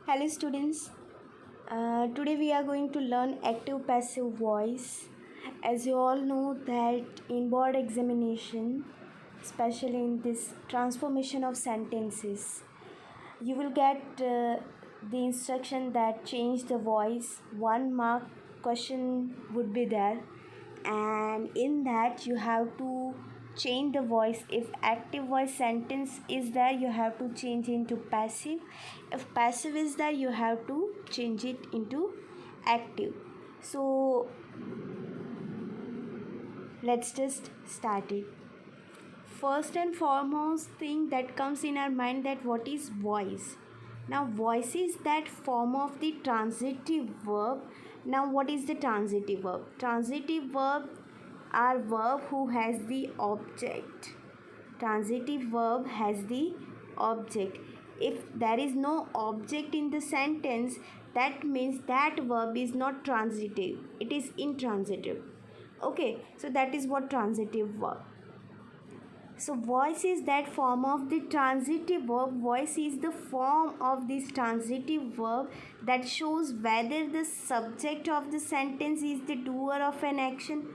Hello students. Today we are going to learn active passive voice. As you all know that in board examination, especially in this transformation of sentences, you will get the instruction that change the voice. 1 mark question would be there, and in that you have to change the voice. If active voice sentence is there, you have to change into passive. If passive is there, you have to change it into active. So let's just start it. First and foremost thing that comes in our mind, that what is voice. Now voice is that form of the transitive verb. Now what is the transitive verb? Transitive verb are verb who has the object. Transitive verb has the object. If there is no object in the sentence, that means that verb is not transitive, it is intransitive. Okay, so that is what transitive verb. So voice is that form of the transitive verb. Voice is the form of this transitive verb that shows whether the subject of the sentence is the doer of an action.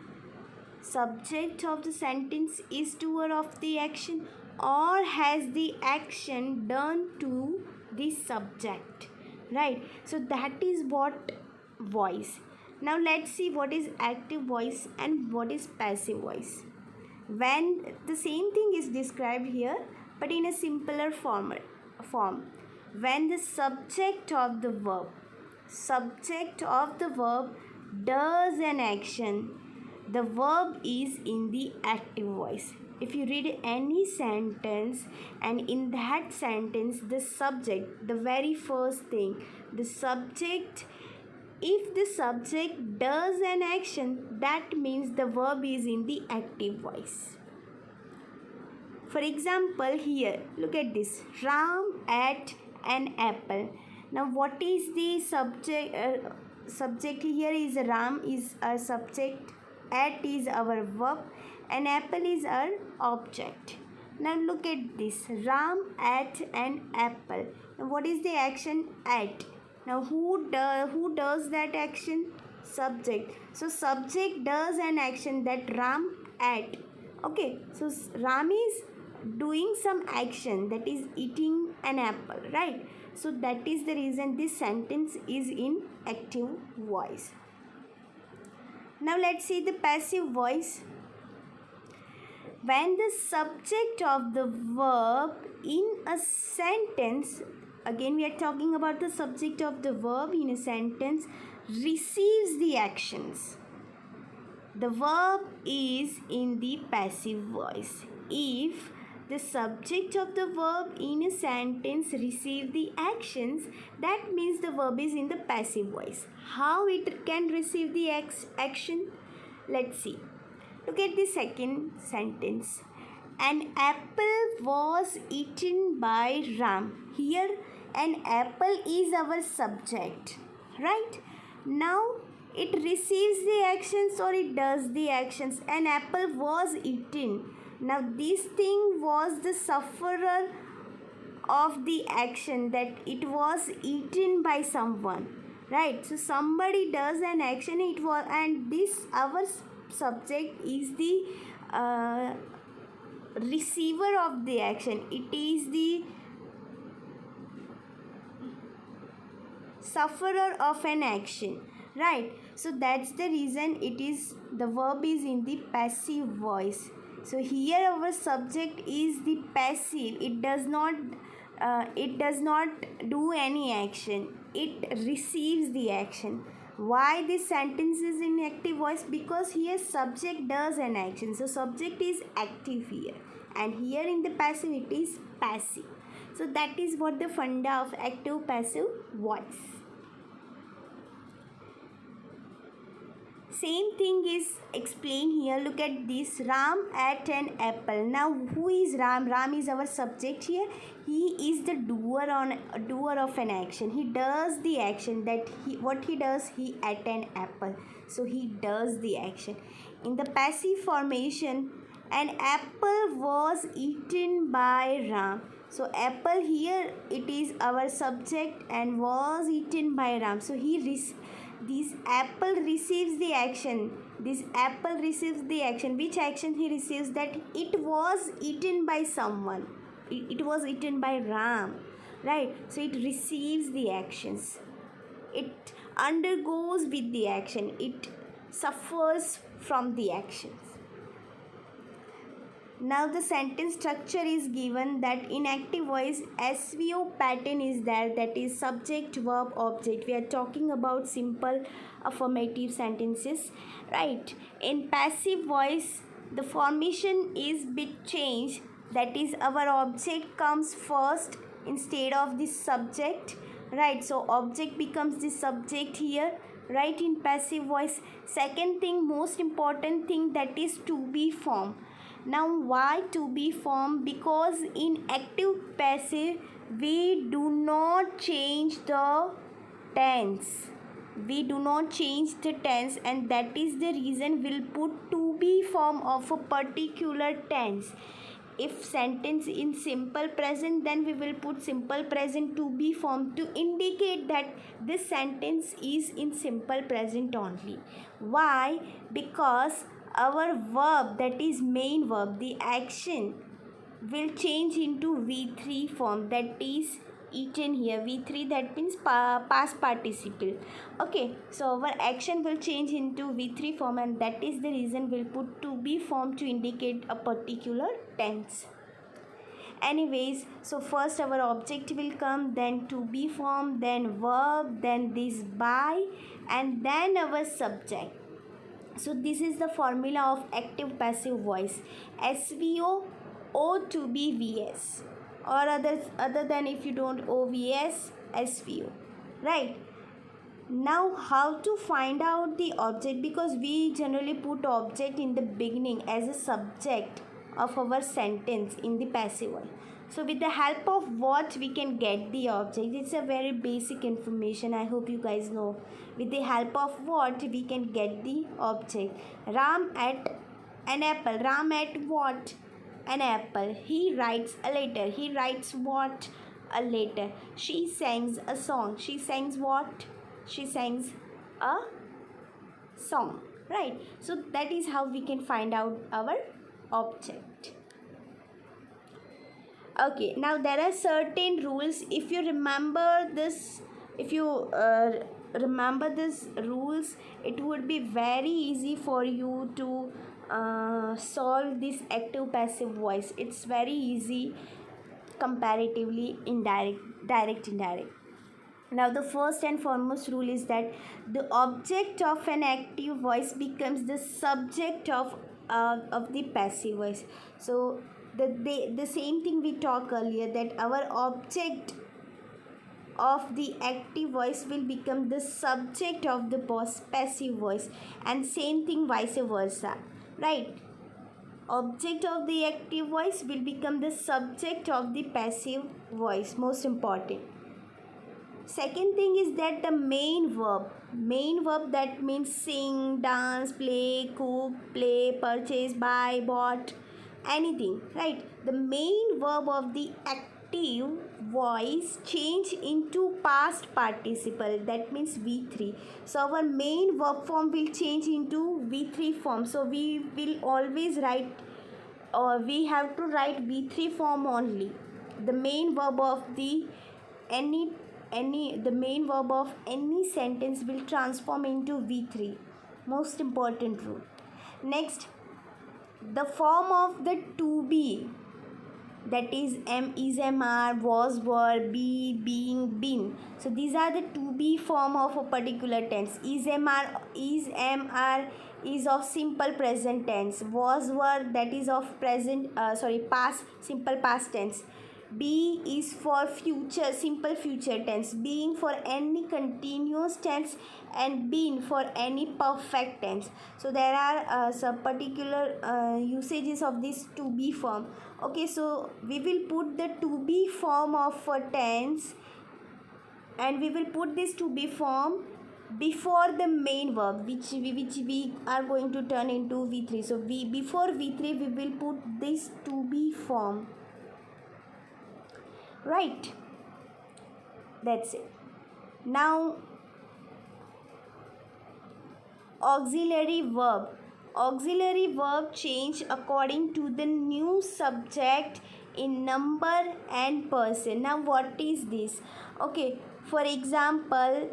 Subject of the sentence is doer of the action or has the action done to the subject. Right? So that is what voice. Now let's see what is active voice and what is passive voice. When the same thing is described here but in a simpler form, when the subject of the verb does an action, the verb is in the active voice. If you read any sentence and in that sentence the subject, the very first thing, the subject, if the subject does an action, that means the verb is in the active voice. For example, here, look at this. Ram ate an apple. Now, what is the subject? Subject here is Ram is our subject. Ate is our verb. And apple is our object. Now, look at this. Ram ate an apple. Now, what is the action? Ate. Now who does that action? Subject. So subject does an action, that Ram ate. Okay, so Ram is doing some action, that is eating an apple, right? So that is the reason this sentence is in active voice. Now let's see the passive voice. When the subject of the verb in a sentence, again we are talking about the subject of the verb in a sentence, receives the actions, the verb is in the passive voice. If the subject of the verb in a sentence receive the actions, that means the verb is in the passive voice. How it can receive the action? Let's see. Look at the second sentence. An apple was eaten by Ram. Here, an apple is our subject, right? Now, it receives the actions or it does the actions. An apple was eaten. Now, this thing was the sufferer of the action, that it was eaten by someone, right? So somebody does an action, it was, and this our subject is the receiver of the action, it is the sufferer of an action, right? So that's the reason it is, the verb is in the passive voice. So here our subject is the passive, it does not do any action, it receives the action. Why this sentence is in active voice? Because here subject does an action, so subject is active here, and here in the passive it is passive. So that is what the funda of active passive voice. Same thing is explained here. Look at this. Ram ate an apple. Now who is Ram? Ram is our subject here. He is the doer of an action. He does the action, that what he does, he ate an apple. So he does the action. In the passive formation, an apple was eaten by Ram. So apple here it is our subject and was eaten by Ram. So this apple receives the action. This apple receives the action. Which action he receives? That it was eaten by someone. It was eaten by Ram. Right? So it receives the actions. It undergoes with the action. It suffers from the actions. Now the sentence structure is given that in active voice SVO pattern is there, that is subject verb object. We are talking about simple affirmative sentences, right? In passive voice the formation is bit changed, that is our object comes first instead of the subject, right? So object becomes the subject here, right, in passive voice. Second thing, most important thing, that is to be form. Now why to be form? Because in active passive we do not change the tense. We do not change the tense, and that is the reason we'll put to be form of a particular tense. If sentence in simple present, then we will put simple present to be form to indicate that this sentence is in simple present only. Why? Because our verb, that is main verb, the action will change into V3 form, that is eaten here. V3, that means past participle. Okay, so our action will change into V3 form, and that is the reason we'll put to be form to indicate a particular tense. Anyways, so first our object will come, then to be form, then verb, then this by, and then our subject. So this is the formula of active passive voice. SVO O to be VS, or other than if you don't OVS, SVO, right? Now how to find out the object? Because we generally put object in the beginning as a subject of our sentence in the passive voice. So with the help of what we can get the object? It's a very basic information, I hope you guys know. With the help of what we can get the object? Ram ate an apple. Ram ate what? An apple. He writes a letter. He writes what? A letter. She sings a song. She sings what? She sings a song, right? So that is how we can find out our object. Okay, now there are certain rules. If you remember this, if you remember this rules, it would be very easy for you to solve this active passive voice. It's very easy comparatively indirect. Now the first and foremost rule is that the object of an active voice becomes the subject of the passive voice. So the same thing we talked earlier, that our object of the active voice will become the subject of the passive voice, and same thing vice versa, right? Object of the active voice will become the subject of the passive voice, most important. Second thing is that the main verb, that means sing, dance, play, cook, play, purchase, buy, bought, anything, right? The main verb of the active voice change into past participle, that means V3. So our main verb form will change into V3 form. So we will always write, or we have to write V3 form only. The main verb of the the main verb of any sentence will transform into V3. Most important rule. Next, the form of the to be, that is is, are, was, were, be, being, been. So these are the to be form of a particular tense. Is, are is of simple present tense. Was, were, that is of past, simple past tense. Be is for future, simple future tense. Being for any continuous tense, and been for any perfect tense. So there are some particular usages of this to be form. Okay, so we will put the to be form of a tense, and we will put this to be form before the main verb, which we are going to turn into V3. So before V3 we will put this to be form. right? That's it. Now, auxiliary verb. Auxiliary verb change according to the new subject in number and person. Now, what is this? Okay, for example,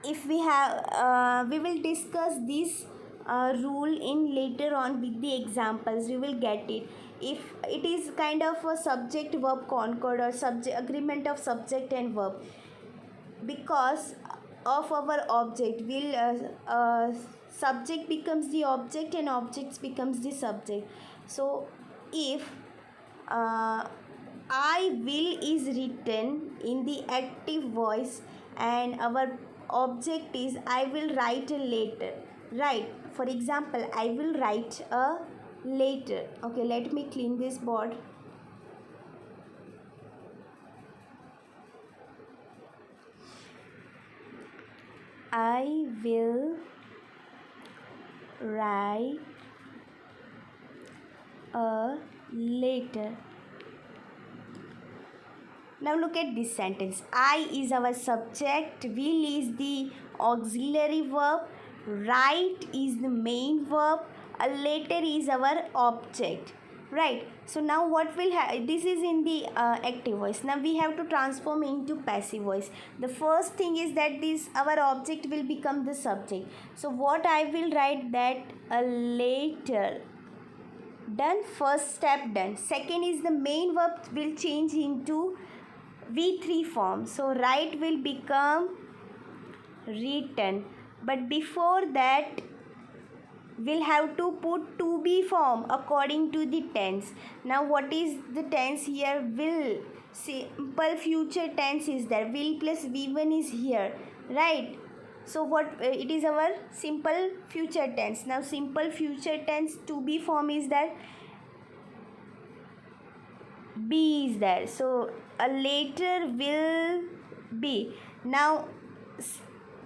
if we have we will discuss this rule in later on with the examples. We will get it. If it is kind of a subject verb concord or subject agreement of subject and verb, because of our object will subject becomes the object and objects becomes the subject. So if uh, I will is written in the active voice and our object is I will write a later, right? For example, I will write a later. Okay, let me clean this board. I will write a later. Now look at this sentence. I is our subject, will is the auxiliary verb, write is the main verb, a later is our object. Right. So now what will this is in the active voice. Now we have to transform into passive voice. The first thing is that this our object will become the subject. So what I will write, that a later. Done. First step done. Second is the main verb will change into V3 form. So write will become written. But before that, we'll have to put to be form according to the tense. Now what is the tense here? Will. Simple future tense is there. Will plus V1 is here. Right. So what it is our simple future tense. Now simple future tense to be form is that be is there. So a later will be. Now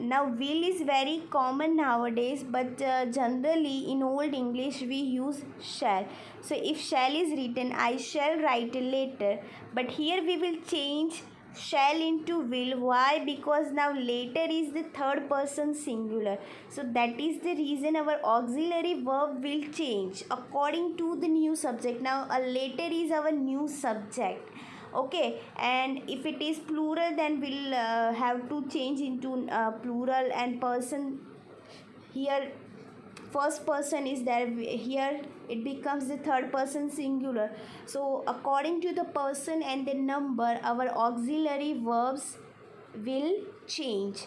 will is very common nowadays, but generally in old English we use shall. So if shall is written, I shall write later, but here we will change shall into will. Why? Because now later is the third person singular, so that is the reason our auxiliary verb will change according to the new subject. Now a later is our new subject. Okay, and if it is plural, then we'll have to change into plural and person. Here first person is there, here it becomes the third person singular. So according to the person and the number, our auxiliary verbs will change.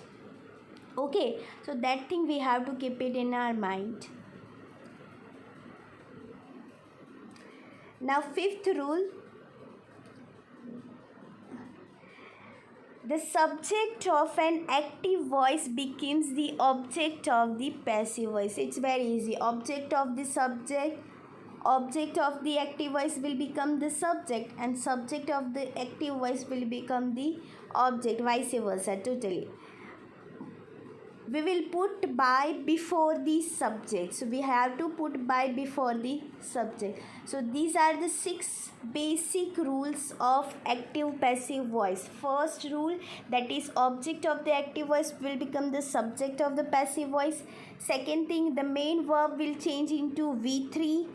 Okay, so that thing we have to keep it in our mind. Now fifth rule, the subject of an active voice becomes the object of the passive voice. It's very easy. Object of the subject, object of the active voice will become the subject, and subject of the active voice will become the object, vice versa, totally. We will put by before the subject. So we have to put by before the subject. So these are the 6 basic rules of active passive voice. First rule, that is object of the active voice will become the subject of the passive voice. Second thing, the main verb will change into V3,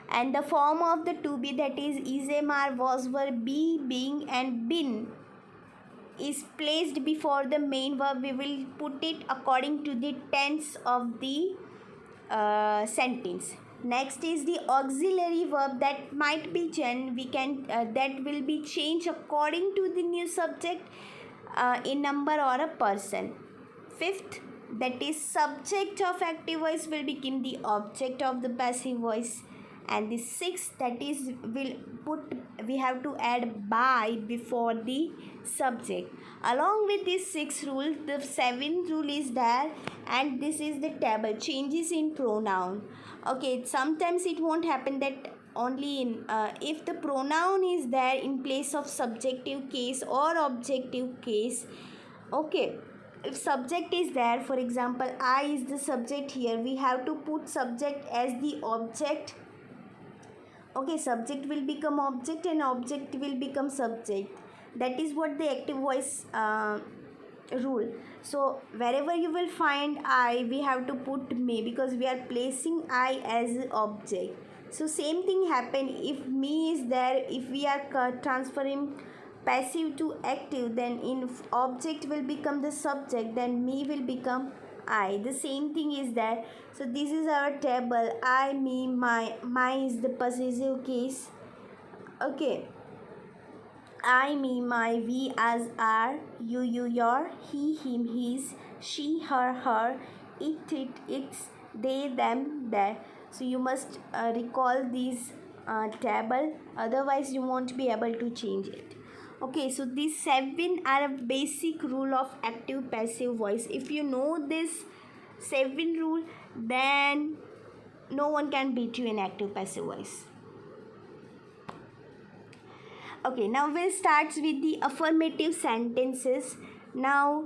and the form of the to be, that is am, was, were, be, being and been, is placed before the main verb. We will put it according to the tense of the sentence. Next is the auxiliary verb, that might be that will be changed according to the new subject in number or a person. Fifth, that is subject of active voice will become the object of the passive voice. And the sixth, that is we have to add by before the subject. Along with these 6 rules, the 7th rule is there, and this is the table, changes in pronoun. Okay, sometimes it won't happen that only in if the pronoun is there in place of subjective case or objective case. Okay, if subject is there, for example, I is the subject, here we have to put subject as the object Okay, subject will become object and object will become subject. That is what the active voice rule. So wherever you will find I, we have to put me, because we are placing I as object. So same thing happen if me is there. If we are transferring passive to active, then in object will become the subject, then me will become I. The same thing is there. So this is our table: I, me, my is the possessive case. Okay, I, me, my, we, as, are, you, your, he, him, his, she, her, it, its, they, them, their. So you must recall these table, otherwise you won't be able to change it. Okay, so these 7 are a basic rule of active passive voice. If you know this 7 rule, then no one can beat you in active passive voice. Okay, now we'll start with the affirmative sentences. Now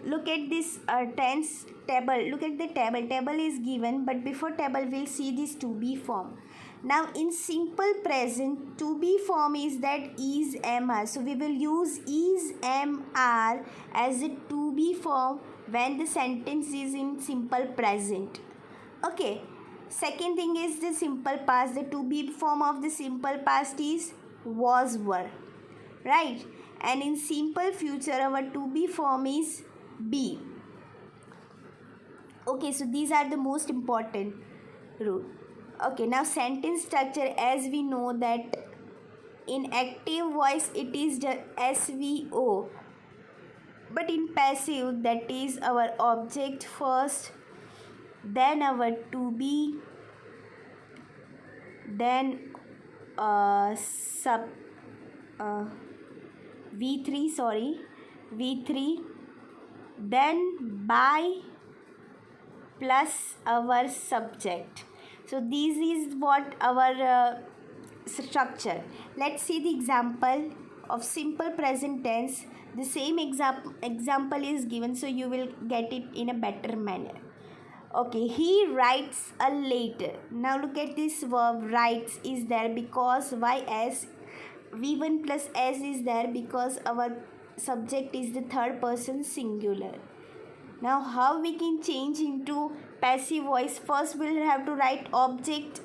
look at this tense table. Look at the table. Table is given, but before table we'll see this to be form. Now in simple present, to be form is that is, am, are. So we will use is, am, are as a to be form when the sentence is in simple present. Okay. Second thing is the simple past. The to be form of the simple past is was, were. Right? And in simple future, our to be form is be. Okay, so these are the most important rule. Okay, now sentence structure, as we know that in active voice it is the SVO, but in passive that is our object first, then our to be, then sub V3, then by plus our subject. So this is what our structure. Let's see the example of simple present tense. The same example is given, so you will get it in a better manner. Okay, he writes a letter. Now look at this verb writes is there because why? As V1 plus S is there because our subject is the third person singular. Now how we can change into passive voice? First we'll have to write object,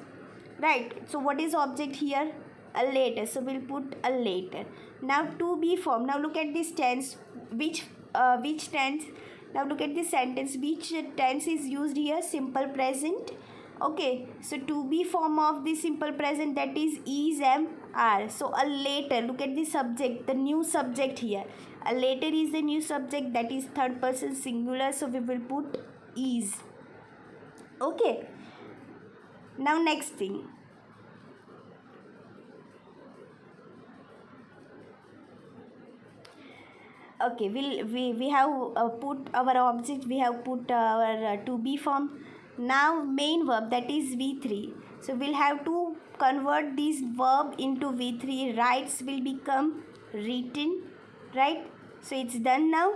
right? So what is object here? A letter. So we'll put a letter. Now to be form. Now look at this tense. Which tense? Now look at this sentence. Which tense is used here? Simple present. Okay, so to be form of the simple present, that is, am, are. So a later, look at the subject, the new subject here. A later is the new subject, that is third person singular, so we will put is. Okay, now next thing. Okay, we have put our object, we have put our to be form. Now main verb, that is V3. So we'll have to convert this verb into V3. Writes will become written, right? So it's done now.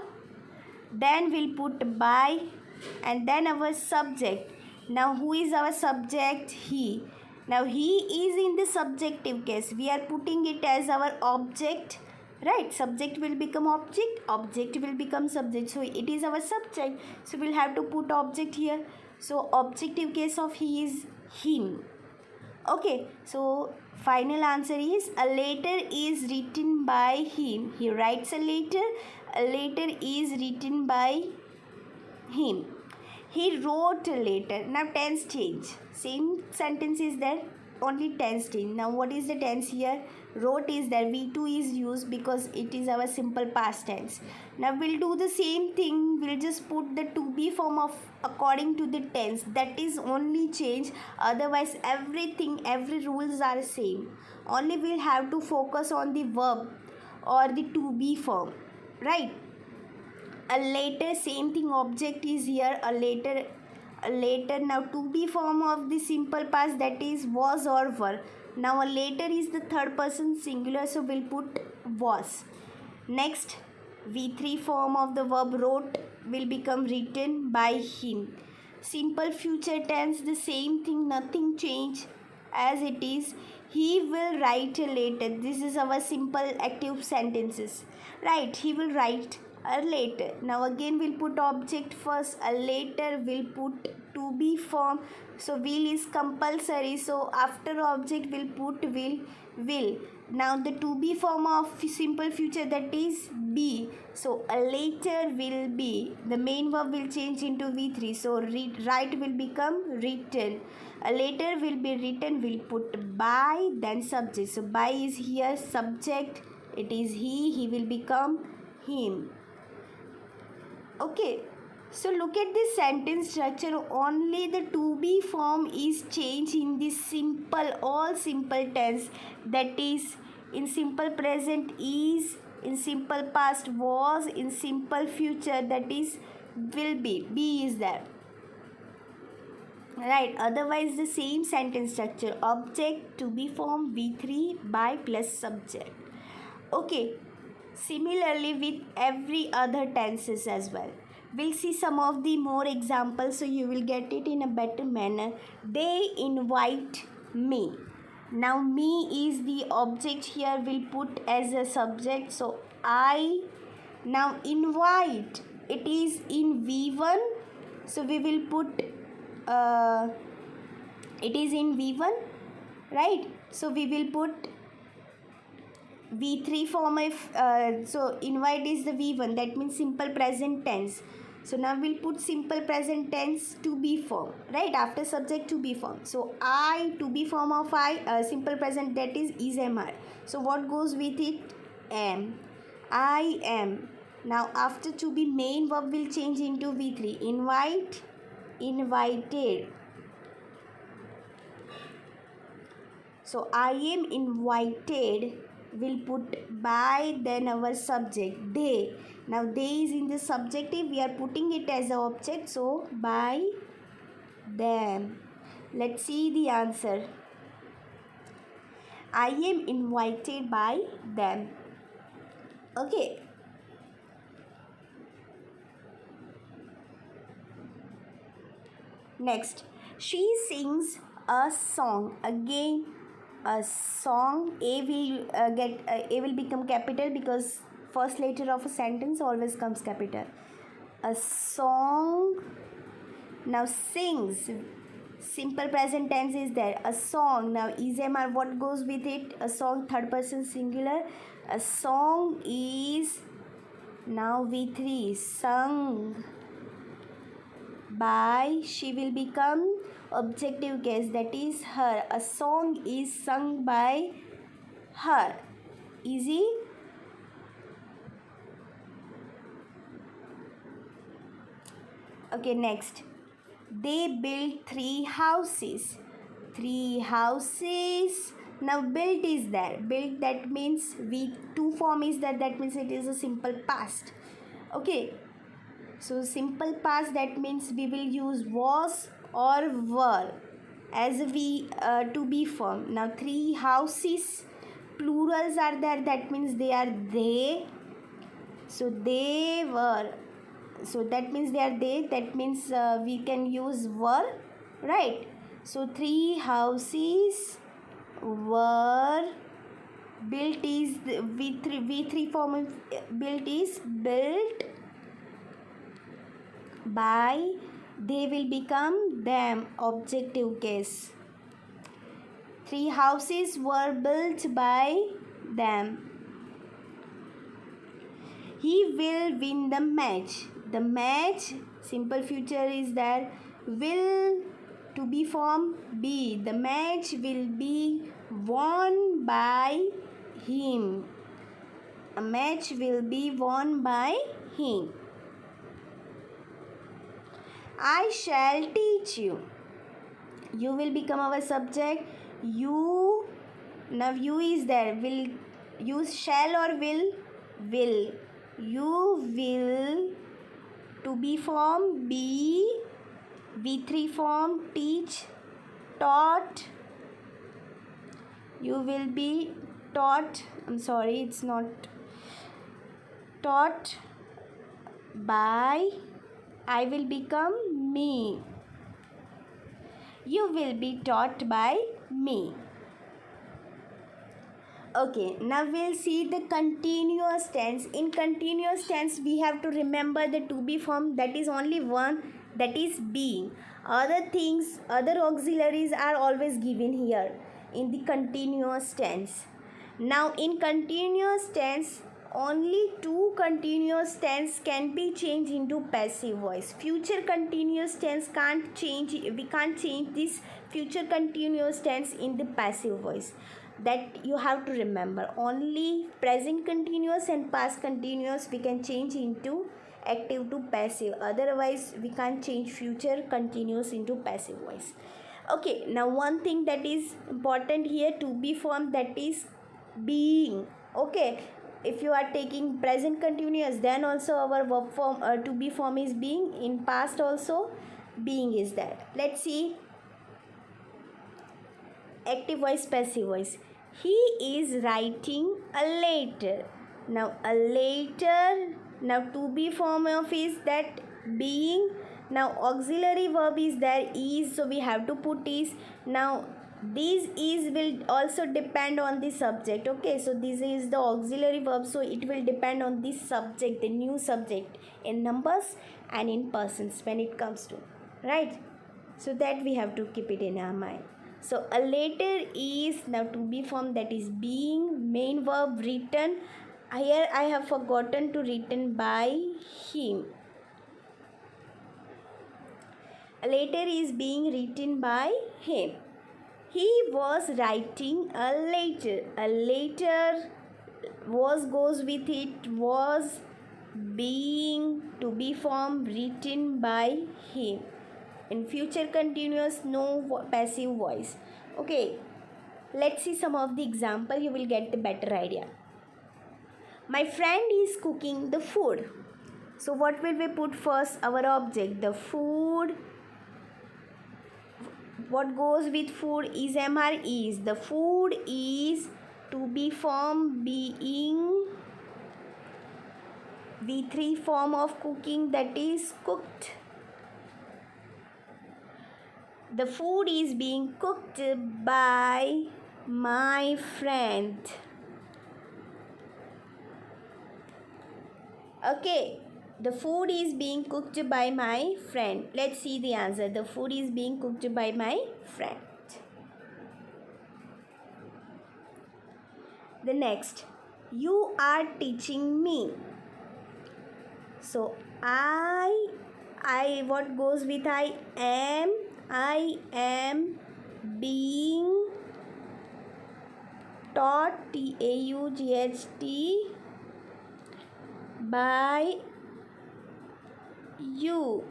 Then we'll put by, and then our subject. Now who is our subject? He. Now he is in the subjective case. We are putting it as our object. Right, subject will become object will become subject, so it is our subject, so we'll have to put object here. So objective case of he is him. Okay, so final answer is a letter is written by him. He writes a letter is written by him. He wrote a letter. Now tense change, same sentence is there, only tense change. Now what is the tense here? Wrote is there, V2 is used because it is our simple past tense. Now we'll do the same thing, we'll just put the to be form of according to the tense, that is only change, otherwise every rules are same. Only we'll have to focus on the verb or the to be form, right? A later, same thing, object is here, a later. Now to be form of the simple past, that is was or were. Now a later is the third person singular, so we'll put was. Next, V3 form of the verb wrote will become written by him. Simple future tense, the same thing, nothing change. as it is. He will write later. This is our simple active sentences, right? He will write a later. Now again we'll put object first, a later we'll put to be form. So will is compulsory, so after object we'll put will. Now the to be form of simple future, that is be. So a later will be, the main verb will change into V3. So write will become written. A later will be written, will put by, then subject. So by is here subject, it is he will become him. Okay, so look at this sentence structure. Only the to be form is changed in this simple, all simple tense, that is in simple present is, in simple past was, in simple future, that is will be is there, right? Otherwise the same sentence structure, object to be form V3 by plus subject. Okay, similarly with every other tenses as well. We'll see some of the more examples so you will get it in a better manner. They invite me. Now me is the object here, we'll put as a subject. So I. Now invite, it is in V1. So we will put it is in V1, right? So we will put V3 form if so invite is the V1, that means simple present tense. So now we'll put simple present tense to be form, right? After subject to be form. So I, to be form of I, simple present, that is MR. So what goes with it? Am. I am. Now after to be, main verb will change into V3. Invite, invited. So I am invited will put by, then our subject they. Now they is in the subjective, we are putting it as an object, so by them. Let's see the answer. I am invited by them. Okay. Next, she sings a song. Again a song, a will become capital because first letter of a sentence always comes capital. A song. Now sings, simple present tense is there. A song. Now is MR, what goes with it? A song, third person singular. A song is now V3, sung by, she will become objective case, that is her. A song is sung by her. Easy. Okay, next, they built 3 houses. 3 houses. Now built is there. Built, that means V2 form is there, that means it is a simple past. Okay, so simple past, that means we will use was or were as we to be form. Now 3 houses, plurals are there, that means they are they. So they were, so that means they are they, that means we can use were, right? So 3 houses were built is V3 form of built is built by, they will become them, objective case. 3 houses were built by them. He will win the match. The match, simple future is there. Will to be form be. The match will be won by him. A match will be won by him. I shall teach you. You will become our subject. You, now you is there. Will use shall or will? Will. You will to be form be, V3 form teach, taught. You will be taught. I'm sorry, it's not taught by. I will become me. You will be taught by me. Okay, now we'll see the continuous tense. In continuous tense, we have to remember the to be form, that is only one, that is being. Other things, other auxiliaries are always given here in the continuous tense. Now, in continuous tense, only two continuous tense can be changed into passive voice. Future continuous tense can't change, we can't change this future continuous tense in the passive voice. That you have to remember. Only present continuous and past continuous we can change into active to passive. Otherwise, we can't change future continuous into passive voice. Okay, now one thing that is important here, to be form, that is being. Okay, if you are taking present continuous, then also our verb form to be form is being. In past also being is there. Let's see active voice, passive voice. He is writing a letter. Now a letter. Now to be form of is that being. Now auxiliary verb is there, is, so we have to put is. Now this is will also depend on the subject. Okay, so this is the auxiliary verb, so it will depend on this subject, the new subject, in numbers and in persons when it comes to, right? So that we have to keep it in our mind. So a letter is now to be form, that is being. Main verb written. Here I have forgotten to written by him. A letter is being written by him. He was writing a letter. A letter was goes with it, was being to be form written by him. In future continuous, no passive voice. Okay, let's see some of the example, you will get the better idea. My friend is cooking the food. So what will we put first? Our object, the food. What goes with food is MR is. The food is to be form being. V3 form of cooking, that is cooked. The food is being cooked by my friend. Okay, the food is being cooked by my friend. Let's see the answer. The food is being cooked by my friend. The next, you are teaching me. So what goes with I am being taught, TAUGHT, by you.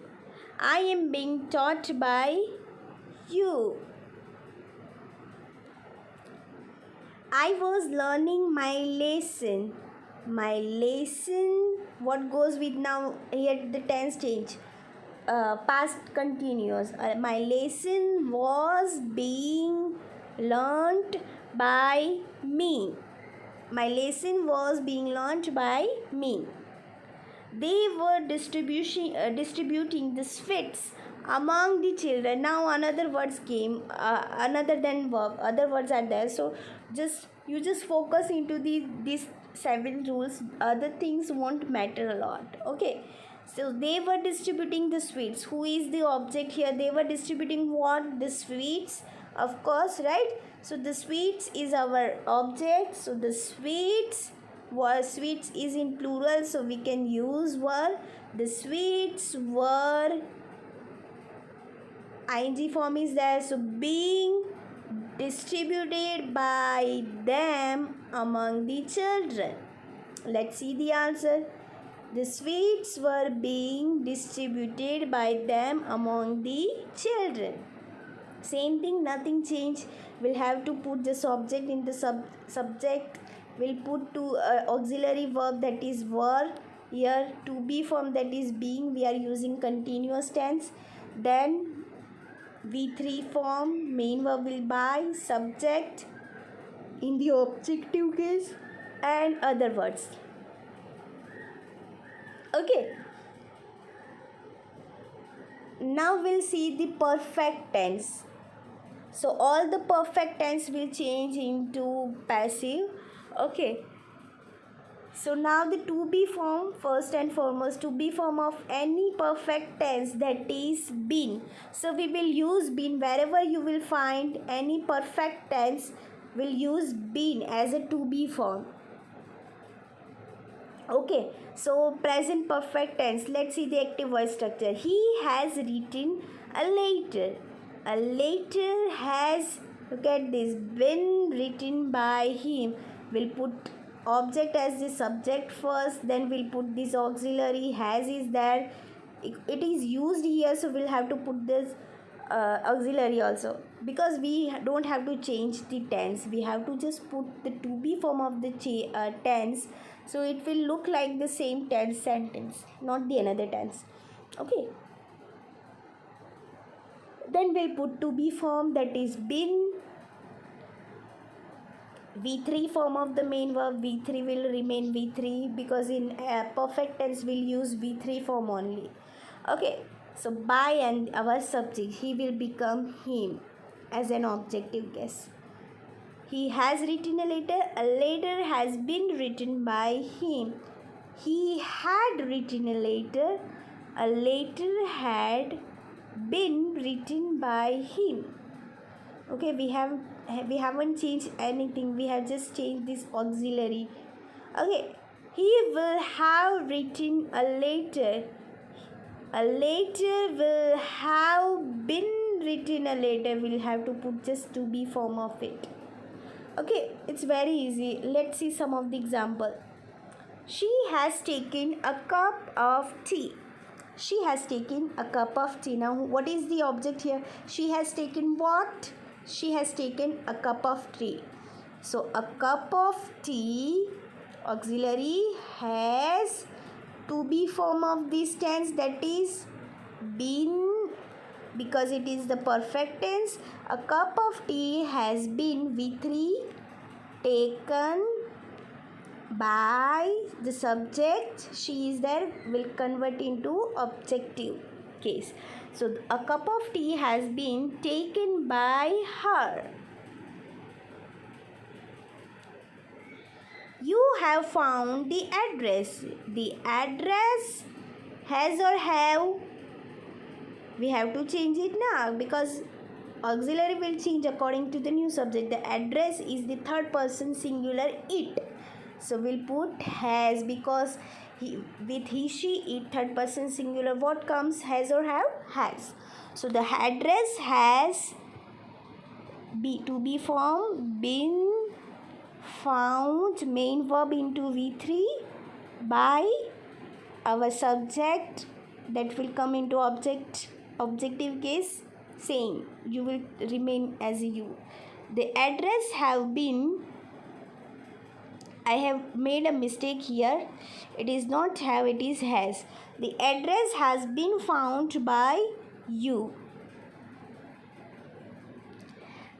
I am being taught by you. I was learning my lesson. My lesson, what goes with now here the tense change. Past continuous. My lesson was being learnt by me. My lesson was being learnt by me. They were distributing the sweets among the children. Now another words came, another than verb, other words are there. So you just focus into these 7 rules. Other things won't matter a lot. Okay. So they were distributing the sweets. Who is the object here? They were distributing what? The sweets, of course, right? So the sweets is our object. So the sweets is in plural, so we can use were. The sweets were, ing form is there, so being distributed by them among the children. Let's see the answer. The sweets were being distributed by them among the children. Same thing, nothing changed. We'll have to put the subject in the subject. We'll put to auxiliary verb, that is were. Here to be form, that is being, we are using continuous tense. Then V3 form, main verb will by, subject in the objective case, and other words. Okay. Now we'll see the perfect tense. So all the perfect tense will change into passive. Okay, so now the to be form, first and foremost, to be form of any perfect tense, that is been. So we will use been wherever you will find any perfect tense, will use been as a to be form. Okay, so present perfect tense. Let's see the active voice structure. He has written a letter. A letter has, look at this, been written by him. We'll put object as the subject first, then we'll put this auxiliary. Has is there. It is used here, so we'll have to put this auxiliary also, because we don't have to change the tense. We have to just put the to be form of the tense, so it will look like the same tense sentence, not the another tense. Okay, then we'll put to be form, that is been. V3 form of the main verb, V3 will remain V3, because in perfect tense we'll use V3 form only. Okay, so by and our subject, he will become him as an objective guess. He has written a letter. A letter has been written by him. He had written a letter. A letter had been written by him. Okay, we haven't changed anything. We have just changed this auxiliary. Okay, he will have written a letter. A letter will have been written a letter. We'll have to put just to be form of it. Okay, it's very easy. Let's see some of the example. She has taken a cup of tea. She has taken a cup of tea. Now, what is the object here? She has taken what? She has taken a cup of tea. So, a cup of tea, auxiliary, has to be form of this tense, that is been, because it is the perfect tense. A cup of tea has been V3 taken by the subject. She is there, will convert into objective case. So a cup of tea has been taken by her. You have found the address. The address has or have, we have to change it now, because auxiliary will change according to the new subject. The address is the third person singular it, so we'll put has, because with he, she, it, third person singular, what comes? Has or have? Has. So the address has to be form been found, main verb into V3, by our subject, that will come into objective case, same, you will remain as you. The address have been, I have made a mistake here, it is not have, it is has. The address has been found by you.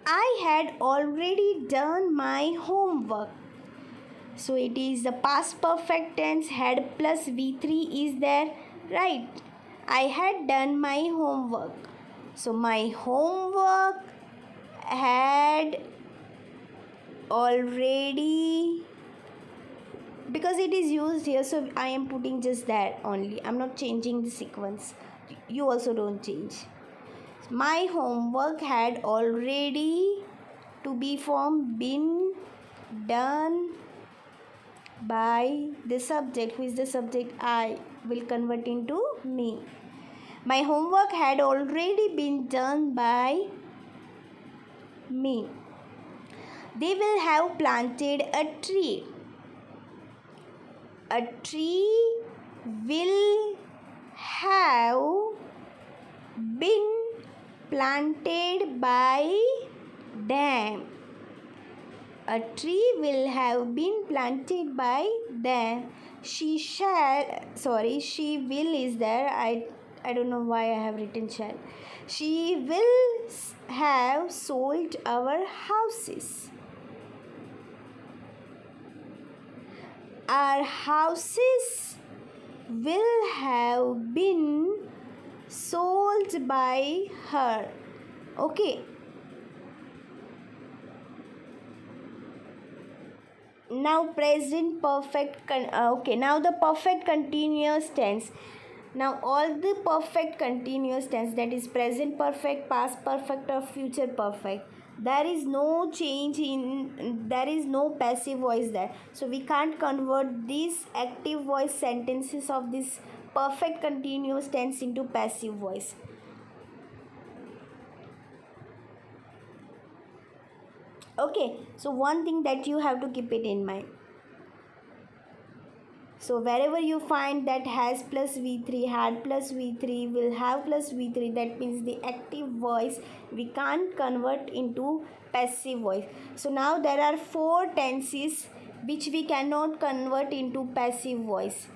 I had already done my homework. So it is the past perfect tense, had plus V3 is there, right? I had done my homework. So my homework had already, because it is used here, so I am putting just that only. I am not changing the sequence. You also don't change. My homework had already to be form been done by the subject. Who is the subject? I will convert into me. My homework had already been done by me. They will have planted a tree. A tree will have been planted by them. A tree will have been planted by them. She will is there. I don't know why I have written shall. She will have sold our houses. Our houses will have been sold by her. Okay. Now present perfect okay, now the perfect continuous tense. Now all the perfect continuous tense, that is present perfect, past perfect or future perfect, there is no change in, there is no passive voice there, so we can't convert these active voice sentences of this perfect continuous tense into passive voice. Okay, so one thing that you have to keep it in mind. So wherever you find that has plus V3, had plus V3, will have plus V3, that means the active voice we can't convert into passive voice. So now there are four tenses which we cannot convert into passive voice.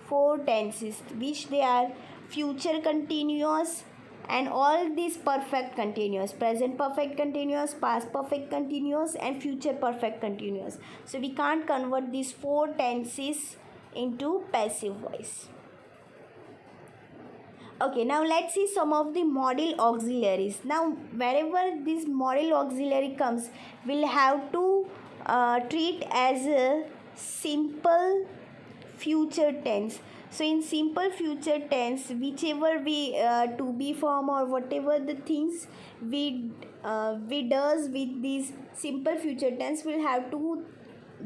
Four tenses which they are future continuous and all these perfect continuous, present perfect continuous, past perfect continuous and future perfect continuous. So we can't convert these four tenses into passive voice. Okay, now let's see some of the modal auxiliaries. Now wherever this modal auxiliary comes, we'll have to treat as a simple future tense. So in simple future tense, whichever we to be form or whatever the things we does with this simple future tense, we'll have to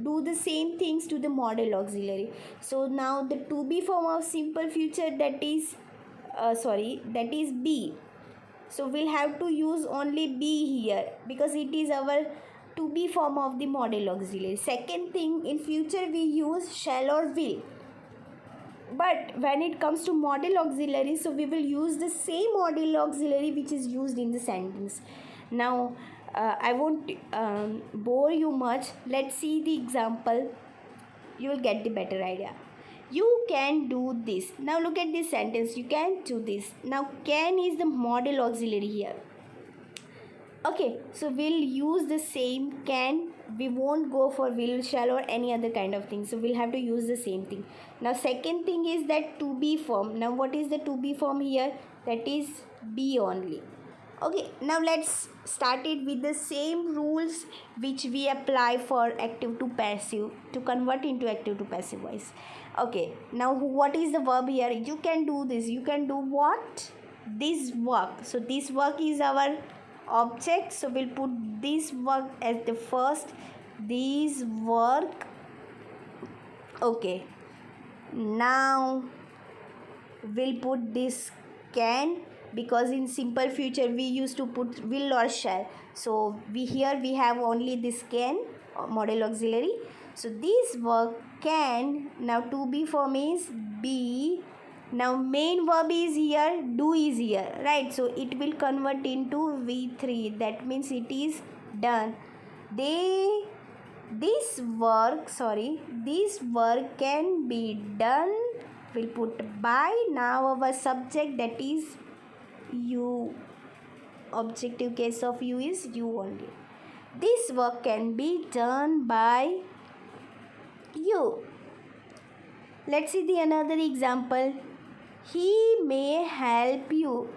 do the same things to the modal auxiliary. So now the to be form of simple future, that is that is be. So we'll have to use only be here because it is our to be form of the modal auxiliary. Second thing, in future we use shall or will, but when it comes to modal auxiliary, so we will use the same modal auxiliary which is used in the sentence. Now I won't bore you much. Let's see the example, you will get the better idea. You can do this. Now look at this sentence, you can do this. Now can is the modal auxiliary here. Okay, so we'll use the same can, we won't go for will, shall or any other kind of thing, so we'll have to use the same thing. Now second thing is that to be form. Now what is the to be form here? That is be only. Okay, now let's start it with the same rules which we apply for active to passive to convert into active to passive voice. Okay, now what is the verb here? You can do this. You can do what? This work. So this work is our object, so we'll put this work as the first. This work. Okay, now we'll put this can, because in simple future we used to put will or shall, so we here we have only this can modal auxiliary. So this work can. Now to be form is be. Now main verb is here, do is here, right? So it will convert into V3, that means it is done. This work can be done, we'll put by. Now our subject, that is you, objective case of you is you only. This work can be done by you. Let's see the another example. He may help you.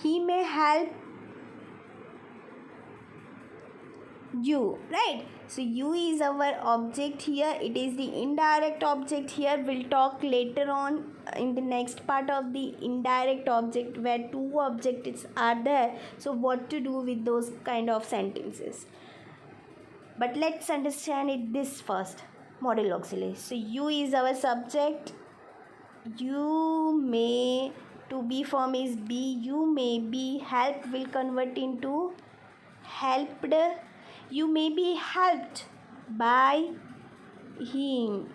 He may help you, right? So you is our object here, it is the indirect object here. We'll talk later on in the next part of the indirect object where two objects are there, so what to do with those kind of sentences. But let's understand it this first. Modal auxiliary. So you is our subject, you may, to be form is be, you may be, help will convert into helped, you may be helped by him,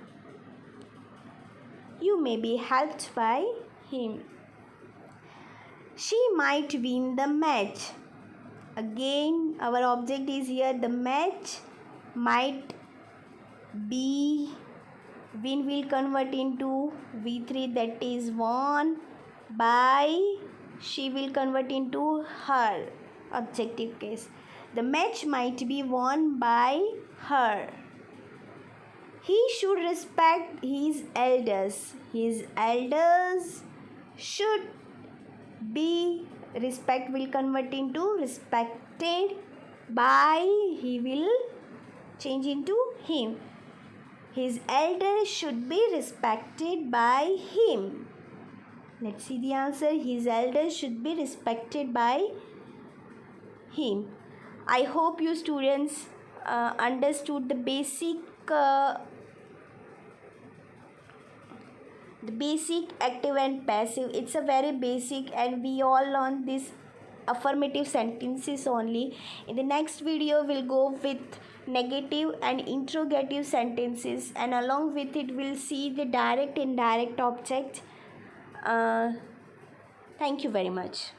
you may be helped by him. She might win the match. Again our object is here the match, might be, win will convert into V3, that is won by, she will convert into her, objective case. The match might be won by her. He should respect his elders. His elders should be, respect will convert into respected by, he will change into him. His elders should be respected by him. Let's see the answer. His elders should be respected by him. I hope you students understood uh, the basic active and passive. It's a very basic, and we all learn this affirmative sentences only. In the next video we'll go with negative and interrogative sentences, and along with it we'll see the direct and indirect object. Thank you very much.